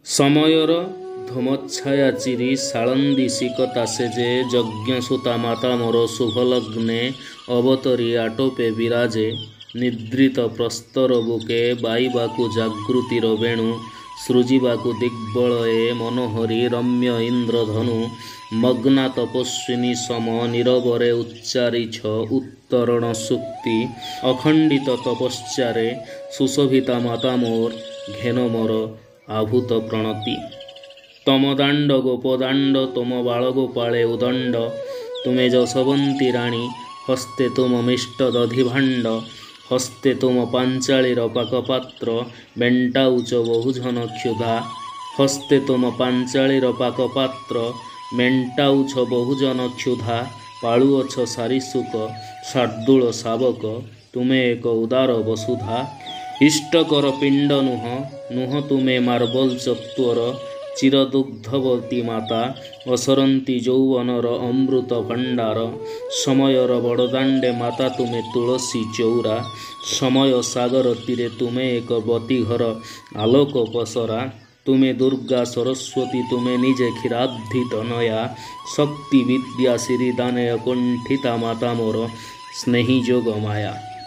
ସମୟର ଧୂମଚ୍ଛାୟା ଚିରି ସାଳନ୍ଦୀ ଶିକତା ସେଜେ ଯଜ୍ଞସୁତା ମାତା ମୋର ଶୁଭଲଗ୍ନେ ଅବତରୀ ଆଟୋପେ ବିରାଜେ ନିଦ୍ରିତ ପ୍ରସ୍ତର ବୁକେ ବାଇବାକୁ ଜାଗୃତିର ବେଣୁ ସୃଜିବାକୁ ଦିଗ୍ବଳୟେ ମନୋହରୀ ରମ୍ୟ ଇନ୍ଦ୍ରଧନୁ ମଗ୍ନା ତପସ୍ୱିନୀ ସମ ନୀରବରେ ଉଚ୍ଚାରିଛ ଉତ୍ତରଣ ସୂକ୍ତି ଅଖଣ୍ଡିତ ତପଶ୍ଚାରେ ସୁଶୋଭିତା ମାତା ମୋର ଘେନ ମୋର ଆଭୂତ ପ୍ରଣତି ତମ ଦାଣ୍ଡ ଗୋପଦାଣ୍ଡ ତୁମ ବାଳଗୋପାଳେ ଉଦଣ୍ଡ ତୁମେ ଯଶୋବନ୍ତୀ ରାଣୀ ହସ୍ତେ ତୁମ ମିଷ୍ଟ ଦଧିଭାଣ୍ଡ ହସ୍ତେ ତୁମ ପାଞ୍ଚାଳୀର ପାକପାତ୍ର ମେଣ୍ଟାଉଚ ବହୁଜନ କ୍ଷୁଧା ହସ୍ତେ ତୁମ ପାଞ୍ଚାଳୀର ପାକପାତ୍ର ମେଣ୍ଟାଉଛ ବହୁଜନ କ୍ଷୁଧା ପାଳୁଅଛ ସାରିସୁକ ଶାର୍ଦୂଳ ଶାବକ ତୁମେ ଏକ ଉଦାର ବସୁଧା ଇଷ୍ଟକର ପିଣ୍ଡ ନୁହଁ ତୁମେ ମାର୍ବଲ ଚତ୍ୱର ଚିରଦୁଗ୍ଧବତୀ ମାତା ଅସରନ୍ତି ଯୌବନର ଅମୃତ ଭଣ୍ଡାର ସମୟର ବଡ଼ଦାଣ୍ଡେ ମାତା ତୁମେ ତୁଳସୀ ଚଉରା ସମୟ ସାଗର ତୀରେ ତୁମେ ଏକ ବତୀଘର ଆଲୋକ ପସରା ତୁମେ ଦୁର୍ଗା ସରସ୍ୱତୀ ତୁମେ ନିଜେ କ୍ଷୀରାବ୍ଧି ତନୟା ଶକ୍ତି ବିଦ୍ୟା ସିରିଦାନୟ କୁଣ୍ଠିତା ମାତା ମୋର ସ୍ନେହୀ ଯୋଗ ମାୟା।